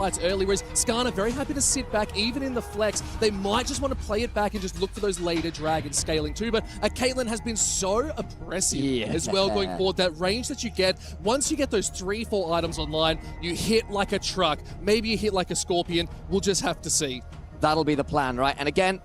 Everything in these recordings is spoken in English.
fights early, whereas Skarner very happy to sit back, even in the flex. They might just want to play it back and just look for those later dragons scaling too, but Caitlyn has been so oppressive as well going forward. That range that you get, once you get those 3-4 items online, you hit like a truck. Maybe you hit like a scorpion. We'll just have to see. That'll be the plan, right? And again,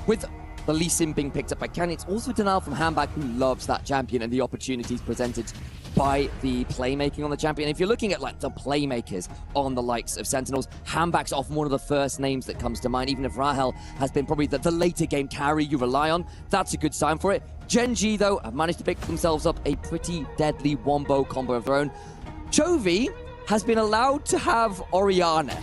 with the Lee Sin being picked up by Kiin, it's also denial from HamBak, who loves that champion and the opportunities presented by the playmaking on the champion. If you're looking at like the playmakers on the likes of Sentinels, HamBak's often one of the first names that comes to mind. Even if Rahel has been probably the later game carry you rely on, that's a good sign for it. Gen.G, though, have managed to pick themselves up a pretty deadly wombo combo of their own. Chovy has been allowed to have Orianna.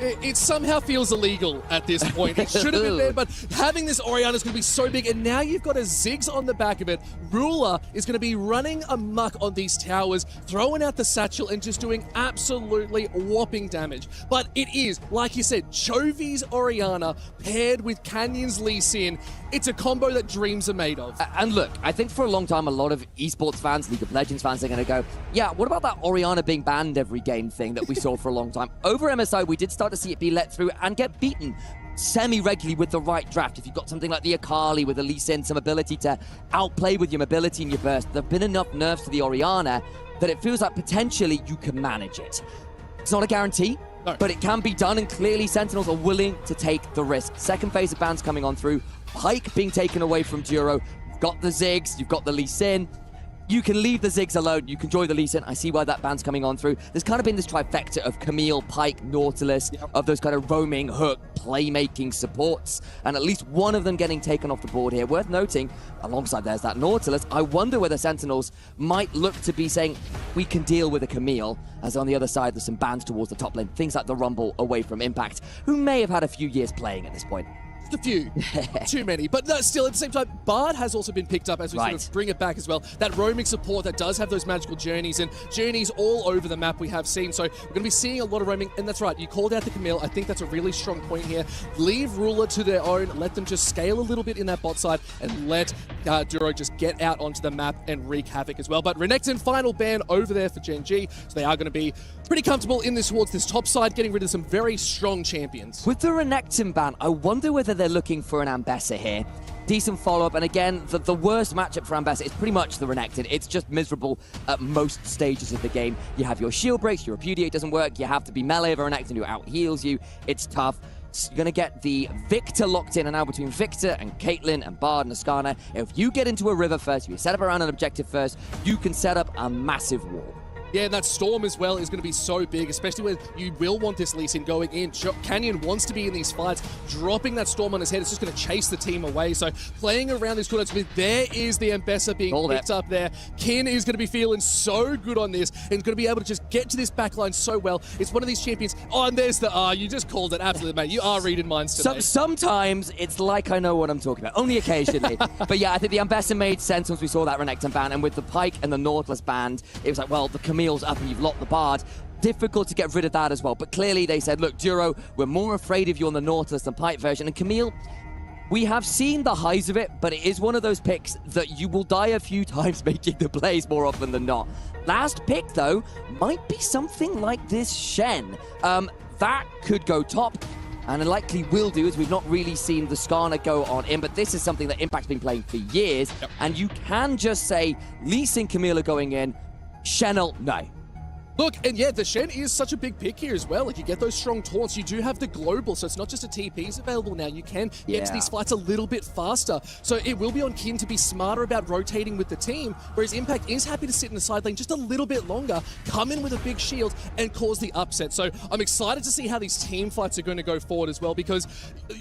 It somehow feels illegal at this point. It should have been there, but having this Orianna is going to be so big, and now you've got a Ziggs on the back of it. Ruler is going to be running amok on these towers, throwing out the satchel and just doing absolutely whopping damage. But it is, like you said, Chovy's Orianna paired with Canyon's Lee Sin. It's a combo that dreams are made of. And look, I think for a long time, a lot of esports fans, League of Legends fans are going to go, yeah, what about that Orianna being banned every game thing that we saw for a long time? Over MSI, we did start to see it be let through and get beaten semi-regularly with the right draft. If you've got something like the Akali with a Lee Sin, some ability to outplay with your mobility and your burst, there have been enough nerfs to the Orianna that it feels like potentially you can manage it. It's not a guarantee, but it can be done, and clearly Sentinels are willing to take the risk. Second phase of bans coming on through. Pike being taken away from Duro. You've got the Ziggs, you've got the Lee Sin. You can leave the Ziggs alone. You can enjoy the Lee Sin. I see why that ban's coming on through. There's kind of been this trifecta of Camille, Pike, Nautilus, of those kind of roaming, hook, playmaking supports, and at least one of them getting taken off the board here. Worth noting, alongside there's that Nautilus. I wonder whether Sentinels might look to be saying, we can deal with a Camille, as on the other side there's some bans towards the top lane. Things like the Rumble away from Impact, who may have had a few years playing at this point. A few. Too many. But no, still, at the same time, Bard has also been picked up as we sort of bring it back as well. That roaming support that does have those magical journeys, and journeys all over the map we have seen. So we're going to be seeing a lot of roaming, and that's right. You called out the Camille. I think that's a really strong point here. Leave Ruler to their own. Let them just scale a little bit in that bot side, and let Duro just get out onto the map and wreak havoc as well. But Renekton, final ban over there for Gen.G, so they are going to be pretty comfortable in this towards this top side, getting rid of some very strong champions. With the Renekton ban, I wonder whether they're looking for an Ambessa here. Decent follow-up, and again, the worst matchup for Ambessa is pretty much the Renekton. It's just miserable at most stages of the game. You have your shield breaks, your repudiate doesn't work, you have to be melee of a Renekton who out-heals you. It's tough. You're going to get the Viktor locked in, and now between Viktor and Caitlyn and Bard and Skarner, if you get into a river first, you set up around an objective first, you can set up a massive wall. Yeah, and that Storm as well is going to be so big, especially when you will want this Lee Sin going in. Canyon wants to be in these fights. Dropping that Storm on his head, it's just going to chase the team away. So playing around this cooldowns, there is the Ambessa being picked up there. Kiin is going to be feeling so good on this and going to be able to just get to this backline so well. It's one of these champions. Oh, and there's the you just called it. Absolutely, mate. You are reading minds today. Sometimes it's like I know what I'm talking about. Only occasionally. But yeah, I think the Ambessa made sense once we saw that Renekton ban, and with the Pike and the Nautilus banned, it was like, well, the Camille's up and you've locked the Bard. Difficult to get rid of that as well. But clearly they said, look, Duro, we're more afraid of you on the Nautilus than Pike version. And Camille, we have seen the highs of it, but it is one of those picks that you will die a few times making the plays more often than not. Last pick, though, might be something like this Shen. That could go top, and it likely will do, as we've not really seen the Skarner go on in, but this is something that Impact's been playing for years, and you can just say, Lee Sin, Camille are going in, Shen'll, no. Look, and yeah, the Shen is such a big pick here as well. Like, you get those strong taunts. You do have the global, so it's not just a TP's available now. You can get to these fights a little bit faster. So it will be on Kiin to be smarter about rotating with the team, whereas Impact is happy to sit in the side lane just a little bit longer, come in with a big shield, and cause the upset. So I'm excited to see how these team fights are going to go forward as well, because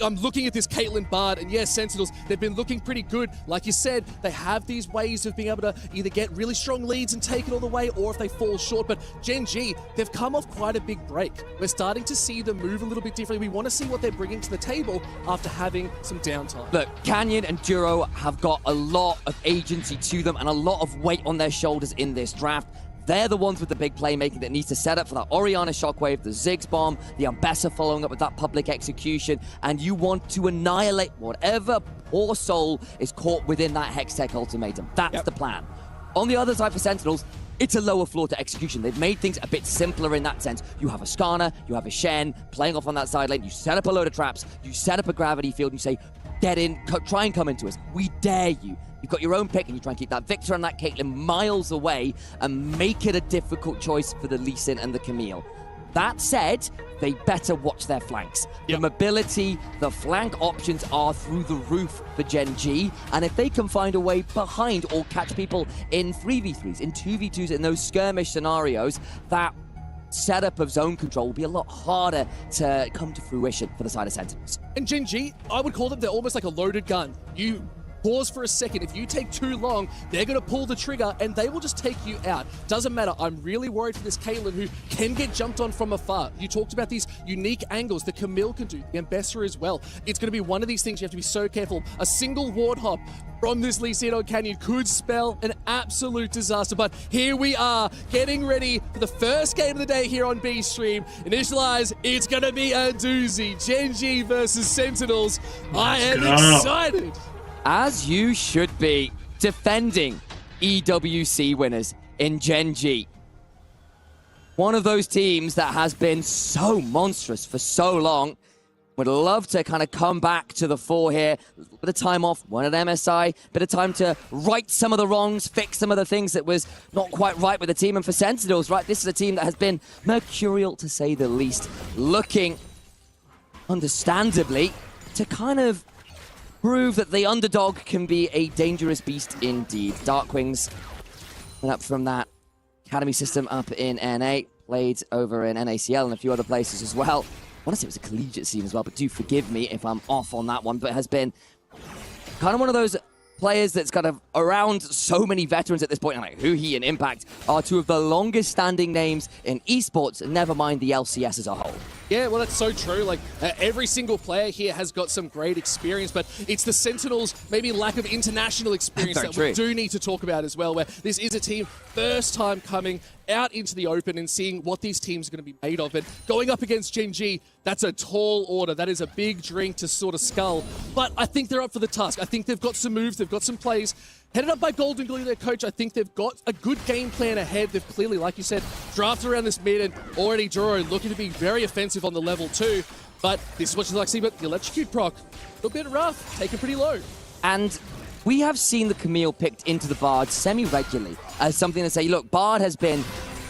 I'm looking at this Caitlyn Bard, and yes, Sentinels, they've been looking pretty good. Like you said, they have these ways of being able to either get really strong leads and take it all the way, or if they fall short. But Gen.G, they've come off quite a big break. We're starting to see them move a little bit differently. We want to see what they're bringing to the table after having some downtime. Look, Canyon and Duro have got a lot of agency to them and a lot of weight on their shoulders in this draft. They're the ones with the big playmaking that needs to set up for that Orianna shockwave, the Ziggs bomb, the Ambessa following up with that public execution, and you want to annihilate whatever poor soul is caught within that Hextech ultimatum. That's the plan. On the other side for Sentinels, it's a lower floor to execution. They've made things a bit simpler in that sense. You have a Skarner, you have a Shen playing off on that side lane, you set up a load of traps, you set up a gravity field, and you say, get in, try and come into us. We dare you. You've got your own pick, and you try and keep that Viktor and that Caitlyn miles away and make it a difficult choice for the Lee Sin and the Camille. That said, they better watch their flanks. The mobility, the flank options are through the roof for Gen.G, and if they can find a way behind or catch people in 3v3s, in 2v2s, in those skirmish scenarios, that setup of zone control will be a lot harder to come to fruition for the side of Sentinels. And Gen.G, I would call them, they're almost like a loaded gun. You pause for a second. If you take too long, they're going to pull the trigger and they will just take you out. Doesn't matter. I'm really worried for this Caitlyn who can get jumped on from afar. You talked about these unique angles that Camille can do, the Ambessa as well. It's going to be one of these things you have to be so careful. A single ward hop from this Lee Sin Canyon could spell an absolute disaster. But here we are, getting ready for the first game of the day here on B Stream. Initialize, it's going to be a doozy. Gen.G versus Sentinels. I am excited. As you should be, defending EWC winners in Gen.G. One of those teams that has been so monstrous for so long. Would love to kind of come back to the fore here. A little bit of time off, one at MSI, bit of time to right some of the wrongs, fix some of the things that was not quite right with the team. And for Sentinels, right, this is a team that has been mercurial to say the least. Looking, understandably, to kind of prove that the underdog can be a dangerous beast indeed. Darkwings went up from that academy system up in NA, played over in NACL and a few other places as well. I want to say it was a collegiate scene as well, but do forgive me if I'm off on that one. But it has been kind of one of those players that's kind of around so many veterans at this point, and like Huhi and Impact are two of the longest standing names in esports, never mind the LCS as a whole. Yeah, well, that's so true. Like, every single player here has got some great experience, but it's the Sentinels' maybe lack of international experience that we do need to talk about as well, where this is a team first time coming out into the open and seeing what these teams are going to be made of. And going up against Gen.G, that's a tall order. That is a big drink to sort of scull. But I think they're up for the task. I think they've got some moves, they've got some plays. Headed up by Golden Glue, their coach, I think they've got a good game plan ahead. They've clearly, like you said, drafted around this mid and already Duro looking to be very offensive on the level 2. But this is what you like to see, but the electrocute proc, a little bit rough, taken pretty low. And we have seen the Camille picked into the Bard semi-regularly as something to say, look, Bard has been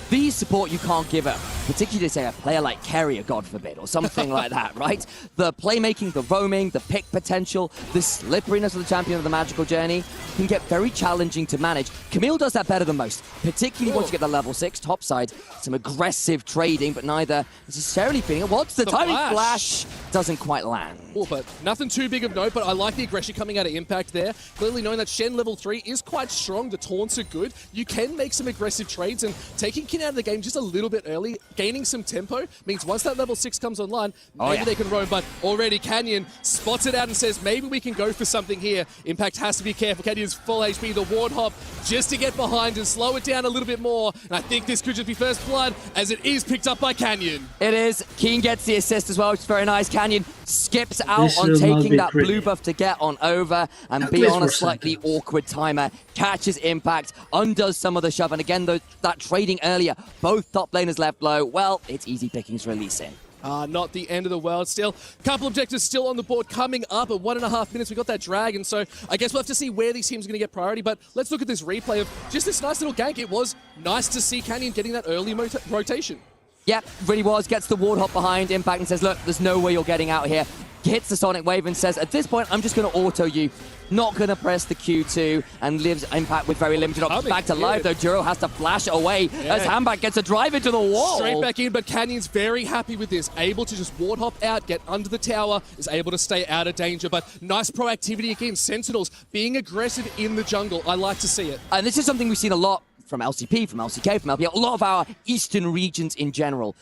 the support you can't give up, particularly to say a player like Carrier, God forbid, or something like that, right? The playmaking, the roaming, the pick potential, the slipperiness of the champion of the magical journey can get very challenging to manage. Camille does that better than most, particularly once you get the level 6 top side. Some aggressive trading, but neither necessarily feeling it. What's the timing flash? Doesn't quite land. Oh, but nothing too big of note, but I like the aggression coming out of Impact there. Clearly knowing that Shen level 3 is quite strong, the taunts are good. You can make some aggressive trades, and taking Kiin out of the game just a little bit early, gaining some tempo, means once that level 6 comes online, maybe they can roam, but already Canyon spots it out and says, maybe we can go for something here. Impact has to be careful. Canyon's full HP, the ward hop, just to get behind and slow it down a little bit more. And I think this could just be first blood, as it is picked up by Canyon. It is. Kiin gets the assist as well, which is very nice. Canyon skips out on taking that blue buff to get on over and be on a slightly awkward timer. Catches Impact, undoes some of the shove, and again, that trading earlier, both top laners left low. Well, it's easy pickings for Lee Sin. Not the end of the world still. Couple objectives still on the board coming up at 1.5 minutes. We got that dragon, so I guess we'll have to see where these teams are going to get priority, but let's look at this replay of just this nice little gank. It was nice to see Canyon getting that early rotation. Yep, really was. Gets the ward hop behind Impact and says, look, there's no way you're getting out here. Hits the Sonic Wave and says, at this point, I'm just going to auto you. Not going to press the Q2 and lives Impact with very limited options. Back to life, though. Duro has to flash away as HamBak gets a drive into the wall. Straight back in, but Canyon's very happy with this. Able to just ward hop out, get under the tower, is able to stay out of danger. But nice proactivity again. Sentinels being aggressive in the jungle. I like to see it. And this is something we've seen a lot from LCP, from LCK, from LPL, a lot of our eastern regions in general.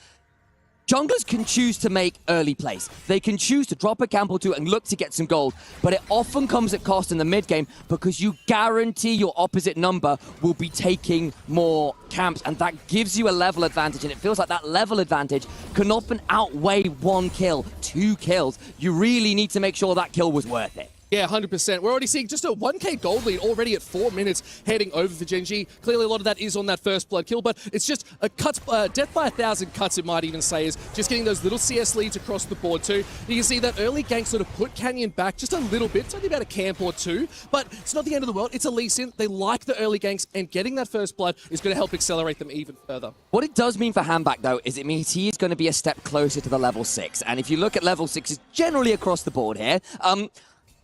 Junglers can choose to make early plays. They can choose to drop a camp or two and look to get some gold, but it often comes at cost in the mid game because you guarantee your opposite number will be taking more camps, and that gives you a level advantage, and it feels like that level advantage can often outweigh 1 kill, 2 kills. You really need to make sure that kill was worth it. Yeah, 100%. We're already seeing just a 1k gold lead already at 4 minutes heading over for Gen.G. Clearly a lot of that is on that first blood kill, but it's just a death by 1,000 cuts, it might even say, is just getting those little CS leads across the board too. You can see that early gank sort of put Canyon back just a little bit. It's only about a camp or two, but it's not the end of the world. It's a Lee Sin. They like the early ganks, and getting that first blood is going to help accelerate them even further. What it does mean for HamBak, though, is it means he is going to be a step closer to the level 6. And if you look at level 6s generally across the board here,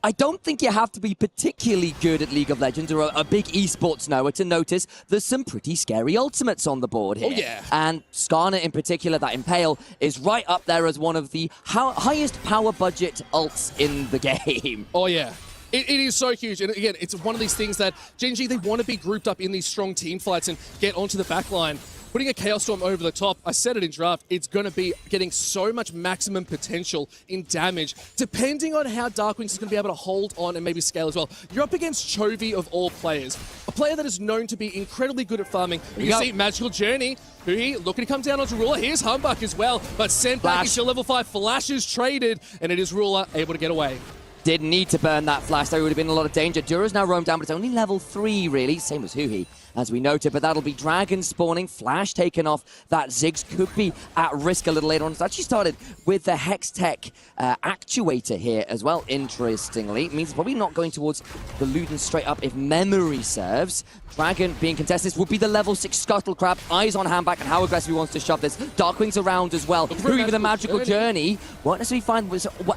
I don't think you have to be particularly good at League of Legends or a big esports knower to notice there's some pretty scary ultimates on the board here. Oh, yeah. And Skarner in particular, that Impale, is right up there as one of the highest power budget ults in the game. Oh, yeah. It is so huge, and again, it's one of these things that Gen.G, they want to be grouped up in these strong team fights and get onto the back line. Putting a Chaos Storm over the top, I said it in draft, it's going to be getting so much maximum potential in damage, depending on how Darkwings is going to be able to hold on and maybe scale as well. You're up against Chovy of all players, a player that is known to be incredibly good at farming. You see Magical Journey, Huhi looking to come down onto Ruler. Here's HamBak as well, but sent back into level 5, flashes traded, and it is Ruler able to get away. Didn't need to burn that flash, though. He would have been in a lot of danger. Duro's now roamed down, but it's only level 3, really. Same as Huhi, as we noted. But that'll be Dragon spawning. Flash taken off. That Ziggs could be at risk a little later on. It's actually started with the Hex Tech actuator here as well, interestingly. It means it's probably not going towards the Luden straight up if memory serves. Dragon being contested. This would be the level 6 Scuttle Crab. Eyes on HamBak and how aggressive he wants to shove this. Darkwings around as well. Huhi with a magical journey. Won't necessarily find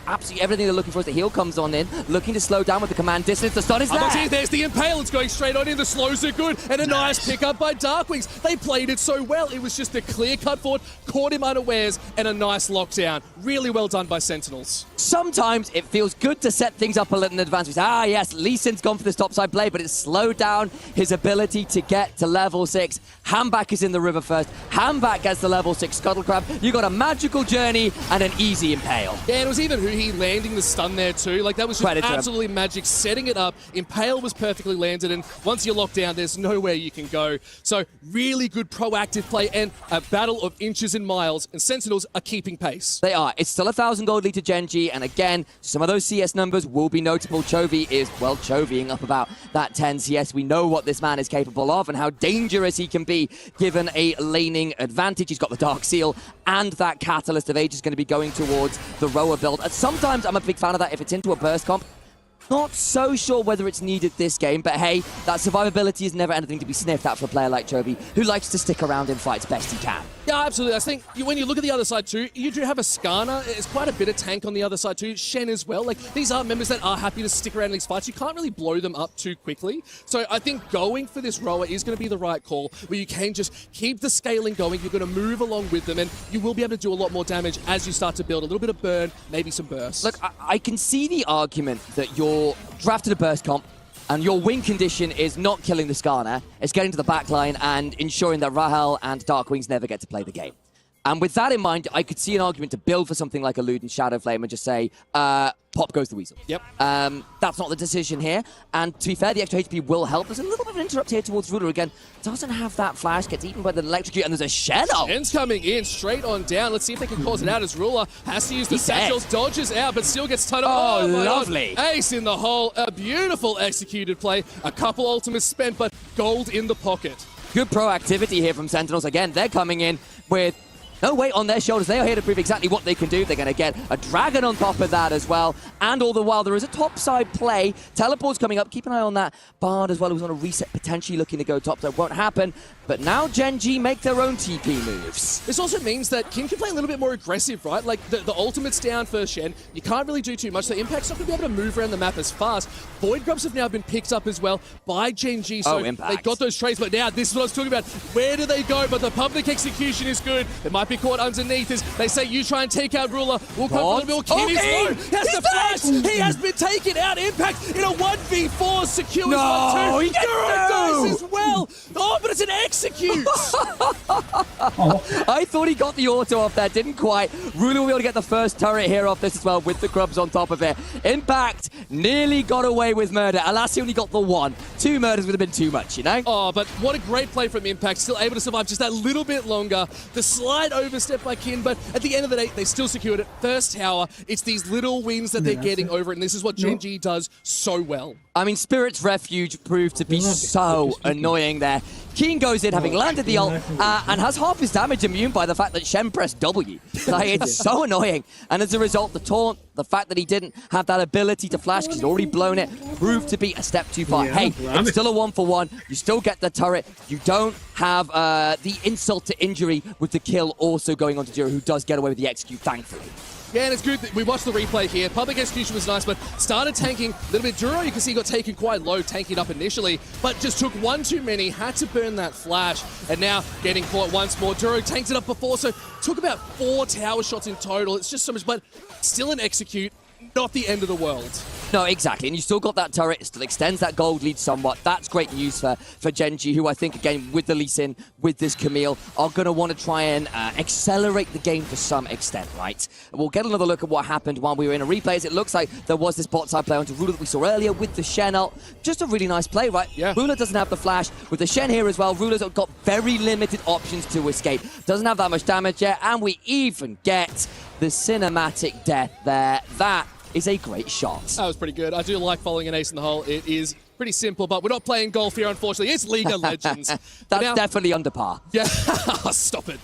absolutely everything they're looking for as the heal comes on in. Looking to slow down with the command distance. The stun is there. There's the Impale. It's going straight on in. The slows are good. And a nice pickup by Darkwings. They played it so well. It was just a clear cut forward. Caught him unawares and a nice lockdown. Really well done by Sentinels. Sometimes it feels good to set things up a little in advance. We say, yes, Lee Sin's gone for this topside play, but it's slowed down his ability to get to level 6. HamBak is in the river first. HamBak gets the level 6 Scuttle Crab. You got a magical journey and an easy Impale. Yeah, and it was even Huhi landing the stun there too. Like, that was just absolutely magic, setting it up. Impale was perfectly landed, and once you're locked down, there's nowhere you can go. So, really good proactive play, and a battle of inches and miles, and Sentinels are keeping pace. They are. It's still 1,000 gold lead to Gen.G, and again, some of those CS numbers will be notable. Chovy is, well, Chovying up about that 10 CS. We know what this man is capable of and how dangerous he can be given a laning advantage. He's got the Dark Seal, and that Catalyst of Age is going to be going towards the rower build. And sometimes I'm a big fan of that if it's into a burst comp. Not so sure whether it's needed this game, but hey, that survivability is never anything to be sniffed at for a player like Chovy, who likes to stick around in fights best he can. Yeah, absolutely. I think when you look at the other side too, you do have a Skarner. It's quite a bit of tank on the other side too. Shen as well. Like, these are members that are happy to stick around in these fights. You can't really blow them up too quickly. So I think going for this rower is going to be the right call, where you can just keep the scaling going. You're going to move along with them, and you will be able to do a lot more damage as you start to build. A little bit of burn, maybe some bursts. Look, I can see the argument that you're drafted a burst comp, and your win condition is not killing the Skarner, it's getting to the backline and ensuring that Rahel and Darkwings never get to play the game. And with that in mind, I could see an argument to build for something like a Luden Shadow Flame and just say, pop goes the Weasel. Yep. That's not the decision here. And to be fair, the extra HP will help. There's a little bit of an interrupt here towards Ruler again. Doesn't have that flash, gets eaten by the electrocute, and there's a Shen ult. Shen's coming in straight on down. Let's see if they can cause it out as Ruler has to use the satchels, dodges out, but still gets tied up. Oh, lovely. God. Ace in the hole. A beautiful executed play. A couple ultimates spent, but gold in the pocket. Good proactivity here from Sentinels. Again, they're coming in with no weight on their shoulders. They are here to prove exactly what they can do. They're going to get a dragon on top of that as well. And all the while, there is a topside play. Teleport's coming up. Keep an eye on that Bard as well, who's on a reset, potentially looking to go top. That won't happen. But now Gen.G make their own TP moves. This also means that Kiin can play a little bit more aggressive, right? Like, the ultimate's down for Shen. You can't really do too much. The Impact's not going to be able to move around the map as fast. Void Grubs have now been picked up as well by Gen.G. So they got those trades. But now, this is what I was talking about. Where do they go? But the public execution is good. It might be caught underneath as they say, you try and take out Ruler. We'll come for the middle. Kiin is low. He has the flash. He has been taken out. Impact in a 1v4 secures 1-2. He does as well. Oh, but it's an execute. I thought he got the auto off there, didn't quite. Ruler will be able to get the first turret here off this as well with the grubs on top of it. Impact nearly got away with murder. Alas, he only got the one. 2 murders would have been too much, you know? Oh, but what a great play from Impact. Still able to survive just that little bit longer. The slide overstepped by Kiin, but at the end of the day, they still secured it. First tower, it's these little wins that they're getting over it, and this is what Gen.G does so well. I mean, Spirit's Refuge proved to be so annoying there. Kiin goes in, having landed the ult, and has half his damage immune by the fact that Shen pressed W. Like, it's so annoying. And as a result, the taunt, the fact that he didn't have that ability to flash because he'd already blown it, proved to be a step too far. Hey, it's still a 1-for-1. You still get the turret. You don't have the insult to injury with the kill also going on to Duro, who does get away with the execute, thankfully. Yeah, and it's good that we watched the replay here. Public execution was nice, but started tanking a little bit. Duro, you can see, got taken quite low, tanking up initially, but just took one too many, had to burn that flash, and now getting caught once more. Duro tanked it up before, so took about 4 tower shots in total. It's just so much, but still an execute, not the end of the world. No, exactly. And you still got that turret. It still extends that gold lead somewhat. That's great news for Gen.G, who I think, again, with the Lee Sin, with this Camille, are going to want to try and accelerate the game to some extent, right? We'll get another look at what happened while we were in a replay. It looks like there was this bot side play onto Ruler that we saw earlier with the Shen ult. Just a really nice play, right? Yeah. Ruler doesn't have the flash. With the Shen here as well, Ruler's got very limited options to escape. Doesn't have that much damage yet, and we even get the cinematic death there. That is a great shot. That was pretty good. I do like following an ace in the hole. It is pretty simple, but we're not playing golf here, unfortunately. It's League of Legends. That's now, definitely under par. Yeah, stop it.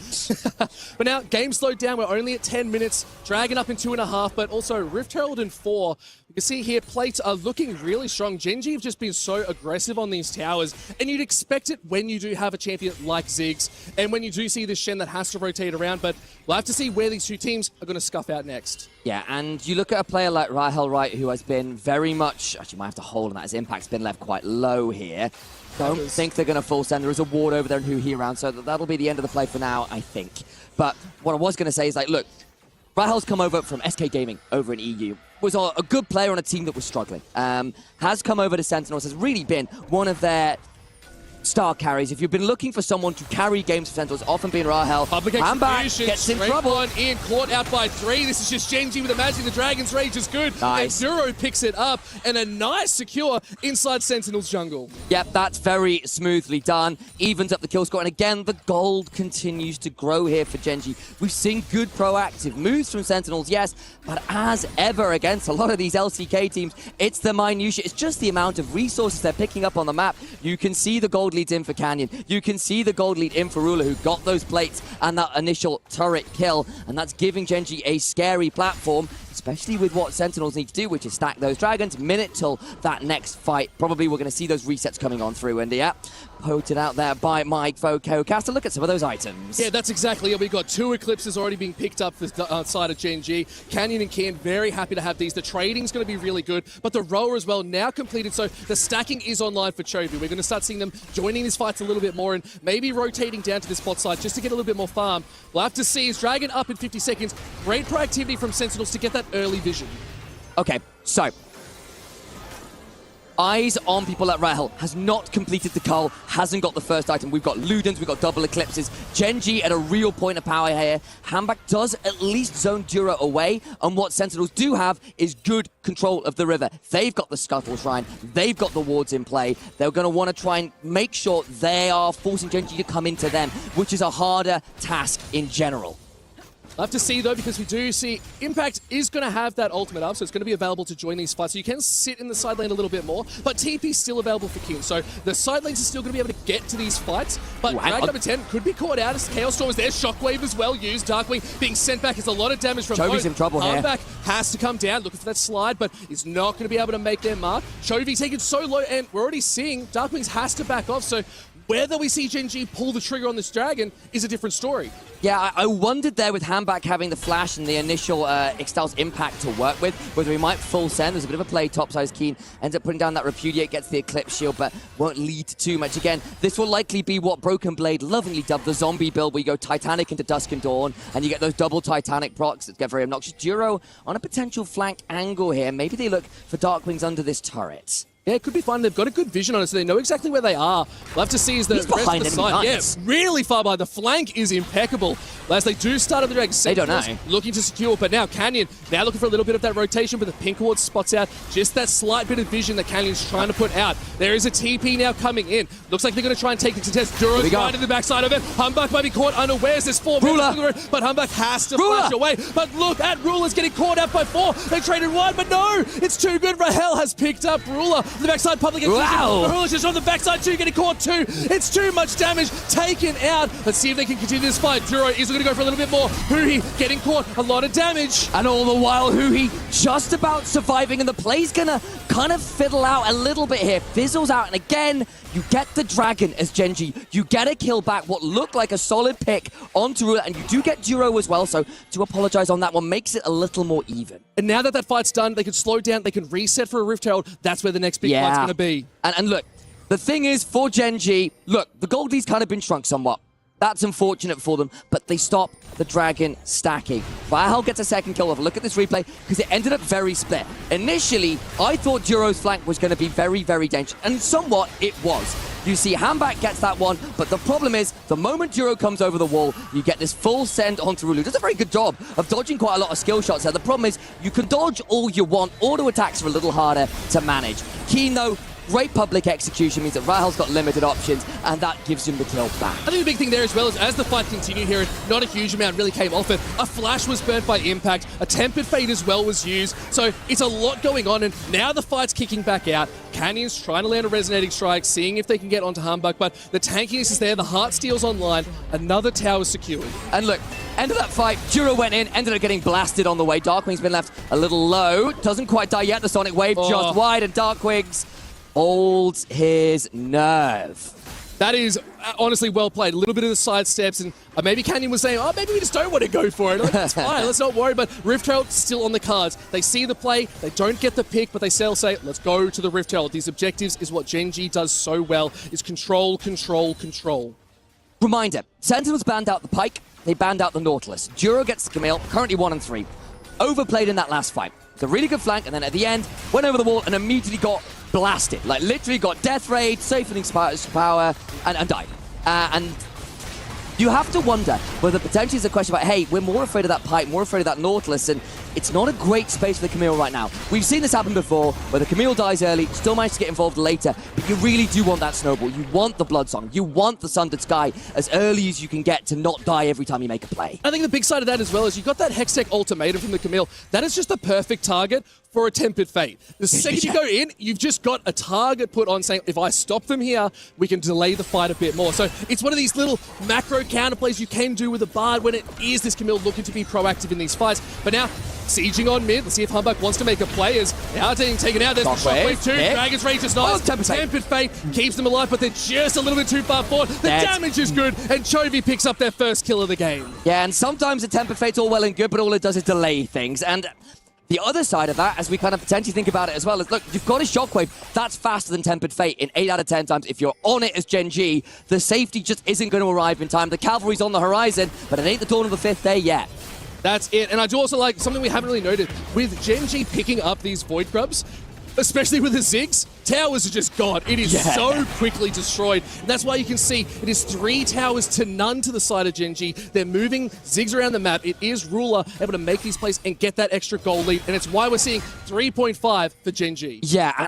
But now, game slowed down. We're only at 10 minutes. Dragon up in 2.5, but also Rift Herald in 4. You can see here, plates are looking really strong. Gen.G have just been so aggressive on these towers, and you'd expect it when you do have a champion like Ziggs, and when you do see this Shen that has to rotate around, but we'll have to see where these two teams are going to scuff out next. Yeah, and you look at a player like Rahel, right, who has been very much, actually might have to hold on that, his impact's been left quite low here. Don't think they're going to full send. There is a ward over there and Huhi around, so that'll be the end of the play for now, I think. But what I was going to say is, like, look, Rahel's come over from SK Gaming over in EU. Was a good player on a team that was struggling. Has come over to Sentinels, has really been one of their star carries. If you've been looking for someone to carry games for Sentinels, often been Rahel. HamBak gets in trouble. One in, caught out by 3. This is just Gen.G with Imagine the Dragon's Rage is good. Nice. And Duro picks it up, and a nice secure inside Sentinels jungle. Yep, that's very smoothly done. Evens up the kill score, and again, the gold continues to grow here for Gen.G. We've seen good proactive moves from Sentinels, yes, but as ever against a lot of these LCK teams, it's the minutiae. It's just the amount of resources they're picking up on the map. You can see the gold leads in for Canyon. You can see the gold lead in for Ruler, who got those plates and that initial turret kill, and that's giving Gen.G a scary platform, especially with what Sentinels need to do, which is stack those dragons. Minute till that next fight. Probably we're going to see those resets coming on through, and yeah, quoted out there by Mike Vocaster. Look at some of those items. Yeah, that's exactly it. We've got 2 Eclipses already being picked up for the side of Gen.G. Canyon and Kiin, very happy to have these. The trading's going to be really good, but the rower as well now completed, so the stacking is online for Chovy. We're going to start seeing them joining these fights a little bit more and maybe rotating down to this bot side just to get a little bit more farm. We'll have to see. His Dragon up in 50 seconds. Great proactivity from Sentinels to get that early vision. Okay, so eyes on people like Rahel, has not completed the cull, hasn't got the first item. We've got Ludens, we've got double Eclipses. Gen.G at a real point of power here. HamBak does at least zone Duro away, and what Sentinels do have is good control of the river. They've got the Scuttle Shrine, they've got the wards in play. They're going to want to try and make sure they are forcing Gen.G to come into them, which is a harder task in general. We'll have to see, though, because we do see Impact is going to have that ultimate up, so it's going to be available to join these fights. So you can sit in the side lane a little bit more, but TP is still available for Kiin. So the side lanes are still going to be able to get to these fights, but Dragon number 10 could be caught out as Chaos Storm is there. Shockwave as well used. Darkwing being sent back is a lot of damage from Chovy's in trouble here. HamBak has to come down, looking for that slide, but is not going to be able to make their mark. Chovy taken so low, and we're already seeing Darkwings has to back off, so whether we see Gen.G pull the trigger on this Dragon is a different story. Yeah, I wondered there with HamBak having the flash and the initial Ixtal's impact to work with, whether he might full send. There's a bit of a play, topsides Kiin, ends up putting down that Repudiate, gets the Eclipse Shield, but won't lead to too much. Again, this will likely be what Broken Blade lovingly dubbed the zombie build, where you go Titanic into Dusk and Dawn, and you get those double Titanic procs that get very obnoxious. Duro on a potential flank angle here. Maybe they look for Darkwings under this turret. Yeah, it could be fun. They've got a good vision on it, so they know exactly where they are. We'll have to see as the He's rest behind of the enemy side. lines. Yeah, really far behind. The flank is impeccable. As they do start up the Dragon, They don't know. looking to secure, but now Canyon, now looking for a little bit of that rotation, but the pink ward spots out just that slight bit of vision that Canyon's trying to put out. There is a TP now coming in. Looks like they're going to try and take the contest. Duro's right in the backside of it. HamBak might be caught unawares. There's 4 members on the road, but HamBak has to flash away. But look at Ruler's getting caught out by 4. They traded 1, but no, it's too good. Rahel has picked up Ruler. The backside public Ruler's just on the backside too, getting caught too. It's too much damage taken out. Let's see if they can continue this fight. Duro is going to go for a little bit more. Huhi getting caught, a lot of damage. And all the while, Huhi just about surviving, and the play's gonna kind of fiddle out a little bit here. Fizzles out, and again, you get the Dragon as Gen.G. You get a kill back, what looked like a solid pick onto Ruler, and you do get Duro as well, so to apologize on that one makes it a little more even. And now that that fight's done, they can slow down, they can reset for a Rift Herald. That's where the next big fight's going to be. And look, the thing is, for Gen.G, look, the gold lead's kind of been shrunk somewhat. That's unfortunate for them, but they stop the Dragon stacking. Rahel gets a second kill. Look at this replay, because it ended up very split. Initially, I thought Duro's flank was going to be very, very dangerous, and somewhat it was. You see HamBak gets that one, but the problem is, the moment Duro comes over the wall, you get this full send onto Rulu. Does a very good job of dodging quite a lot of skill shots there. The problem is, you can dodge all you want. Auto attacks are a little harder to manage. Kiin, though, great public execution means that Rahel's got limited options, and that gives him the kill back. I think the big thing there as well is as the fight continued here, not a huge amount really came off it. A flash was burnt by impact, a tempered fade as well was used, so it's a lot going on, and now the fight's kicking back out. Canyon's trying to land a resonating strike, seeing if they can get onto HamBak, but the tankiness is there, the heart steal's online, another tower secured. And look, end of that fight, Duro went in, ended up getting blasted on the way. Darkwings been left a little low, doesn't quite die yet, the Sonic Wave just wide, and Darkwings holds his nerve. That is honestly well played. A little bit of the side steps, and maybe Canyon was saying, oh, maybe we just don't want to go for it. Like, it's fine, let's not worry. But Rift Herald still on the cards. They see the play, they don't get the pick, but they still say, let's go to the Rift Herald. These objectives is what Gen.G does so well, is control, control, control. Reminder, Sentinels banned out the Pike, they banned out the Nautilus. Duro gets Camille, currently 1 and 3. Overplayed in that last fight. It's a really good flank, and then at the end, went over the wall and immediately got blasted. Like, literally got Death Raid, Siphoning Power, and died. And you have to wonder whether potentially it's a question about, hey, we're more afraid of that Pipe, more afraid of that Nautilus, and it's not a great space for the Camille right now. We've seen this happen before, where the Camille dies early, still managed to get involved later, but you really do want that snowball. You want the Blood Song. You want the Sundered Sky as early as you can get to not die every time you make a play. I think the big side of that as well is you got that Hextech ultimatum from the Camille. That is just the perfect target for a Tempered Fate. The second you go in, you've just got a target put on saying, if I stop them here, we can delay the fight a bit more. So it's one of these little macro counterplays you can do with a Bard when it is this Camille looking to be proactive in these fights. But now, sieging on mid, let's see if HamBak wants to make a play as now getting taken out. There's the Shockwave 2, Dragon's Rage is nice. Tempered Fate keeps them alive, but they're just a little bit too far forward. The damage is good, and Chovy picks up their first kill of the game. Yeah, and sometimes the Tempered Fate's all well and good, but all it does is delay things. And the other side of that, as we kind of potentially think about it as well, is look, you've got a Shockwave. That's faster than Tempered Fate in 8 out of 10 times. If you're on it as Gen.G, the safety just isn't going to arrive in time. The cavalry's on the horizon, but it ain't the dawn of the 5th day yet. That's it. And I do also like something we haven't really noted. With Gen.G picking up these Void Grubs, especially with the Ziggs, towers are just gone. It is so quickly destroyed. And that's why you can see it is 3 towers to none to the side of Gen.G. They're moving Ziggs around the map. It is Ruler able to make these plays and get that extra goal lead. And it's why we're seeing 3.5 for Gen.G. Yeah,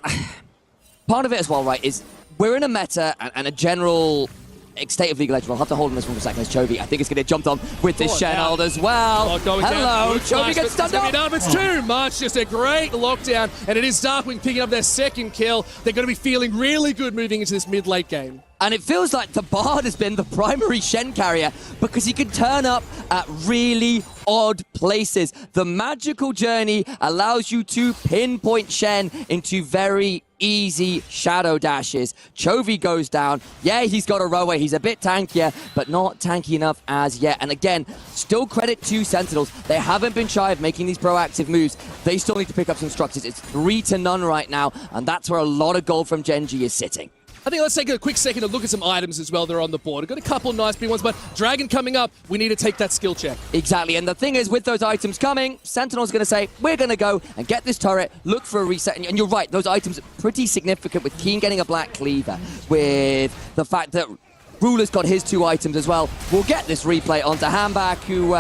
part of it as well, right, is we're in a meta and a general state of League of Legends. I'll have to hold on this one for a second as Chovy, I think, is going to get jumped on with this Shen ult as well. Hello, Chovy gets stunned up. It's too much. Just a great lockdown. And it is Darkwing picking up their second kill. They're going to be feeling really good moving into this mid-late game. And it feels like the Bard has been the primary Shen carrier because he can turn up at really odd places. The magical journey allows you to pinpoint Shen into very easy shadow dashes. Chovy goes down. Yeah, he's got a rower. He's a bit tankier, but not tanky enough as yet. And again, still credit to Sentinels. They haven't been shy of making these proactive moves. They still need to pick up some structures. It's 3 to none right now, and that's where a lot of gold from Gen.G is sitting. I think let's take a quick second to look at some items as well that are on the board. We've got a couple nice big ones, but Dragon coming up, we need to take that skill check. Exactly, and the thing is, with those items coming, Sentinel's going to say, we're going to go and get this turret, look for a reset, and you're right, those items are pretty significant with Kiin getting a black cleaver, with the fact that Ruler's got his 2 items as well. We'll get this replay onto HamBak, who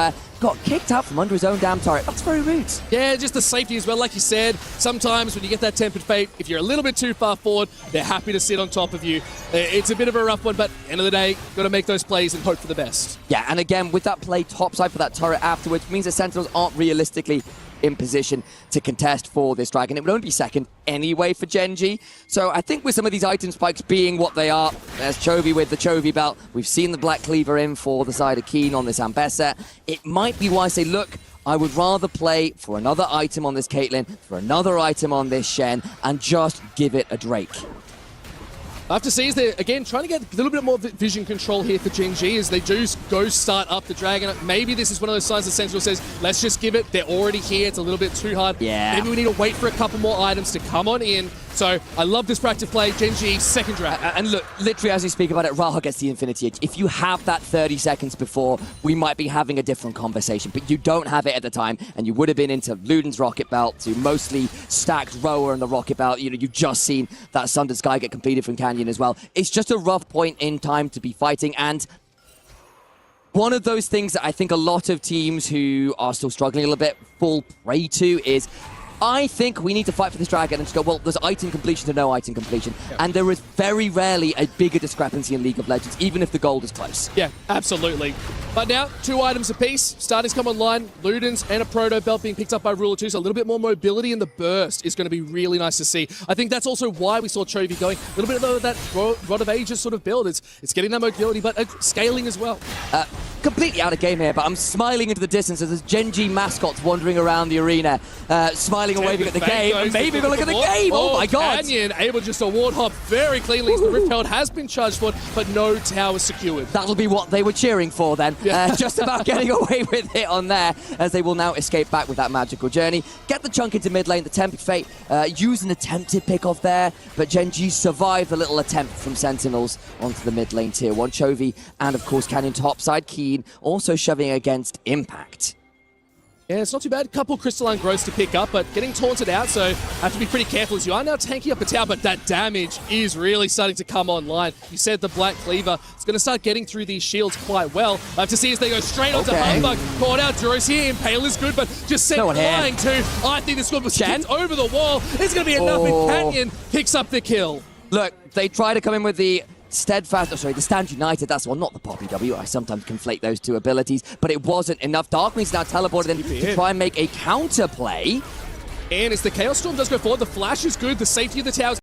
got kicked out from under his own damn turret. That's very rude. Yeah, just the safety as well. Like you said, sometimes when you get that tempered fate, if you're a little bit too far forward, they're happy to sit on top of you. It's a bit of a rough one, but end of the day, got to make those plays and hope for the best. Yeah, and again, with that play topside for that turret afterwards, means the Sentinels aren't realistically in position to contest for this Dragon. It would only be second anyway for Gen.G. So I think with some of these item spikes being what they are, there's Chovy with the Chovy belt. We've seen the Black Cleaver in for the side of Kiin on this Ambessa. It might be wise to say, look, I would rather play for another item on this Caitlyn, for another item on this Shen, and just give it a Drake. I have to see is they're, again, trying to get a little bit more vision control here for Gen.G as they do go start up the Dragon. Maybe this is one of those signs that Sentinel says, let's just give it. They're already here. It's a little bit too hard. Yeah. Maybe we need to wait for a couple more items to come on in. So I love this practice play. Gen.G, second Dragon. And look, literally as you speak about it, Rahel gets the Infinity Edge. If you have that 30 seconds before, we might be having a different conversation. But you don't have it at the time, and you would have been into Luden's Rocket Belt, to mostly stacked Rower and the Rocket Belt. You know, you've just seen that Sundered Sky get completed from Canyon as well. It's just a rough point in time to be fighting, and one of those things that I think a lot of teams who are still struggling a little bit fall prey to is, I think we need to fight for this Dragon and just go, well, there's item completion to no item completion. Yep. And there is very rarely a bigger discrepancy in League of Legends, even if the gold is close. Yeah, absolutely. But now, 2 items apiece. Starters come online. Luden's and a Proto Belt being picked up by Ruler 2, so a little bit more mobility in the burst is going to be really nice to see. I think that's also why we saw Chovy going a little bit of that Rod of Ages sort of build. It's getting that mobility, but scaling as well. Completely out of game here, but I'm smiling into the distance as there's Gen.G mascots wandering around the arena, smiling and waving at the game, and maybe even look at the game. Oh my god! Canyon able just to ward hop very cleanly as the Rift has been charged for, but no tower secured. That'll be what they were cheering for then. Yeah. Just about getting away with it on there, as they will now escape back with that magical journey. Get the chunk into mid lane, the Tempered Fate, use an attempted pick off there, but Gen.G survived the little attempt from Sentinels onto the mid lane tier 1. Chovy and of course Canyon topside, Kiin also shoving against Impact. Yeah, it's not too bad. A couple crystalline growths to pick up, but getting taunted out, so have to be pretty careful as you are now tanking up a tower, but that damage is really starting to come online. You said the Black Cleaver is going to start getting through these shields quite well. I have to see as they go straight onto HamBak. Caught out, Duro's here, Impale is good, but just sent flying too. I think this one was kicked over the wall. It's going to be enough, and Canyon picks up the kill. Look, they try to come in with the the Stand United, that's one, not the Poppy W. I sometimes conflate those 2 abilities, but it wasn't enough. Darkwings now teleported in to try and make a counter play. And as the Chaos Storm does go forward, the flash is good, the safety of the towers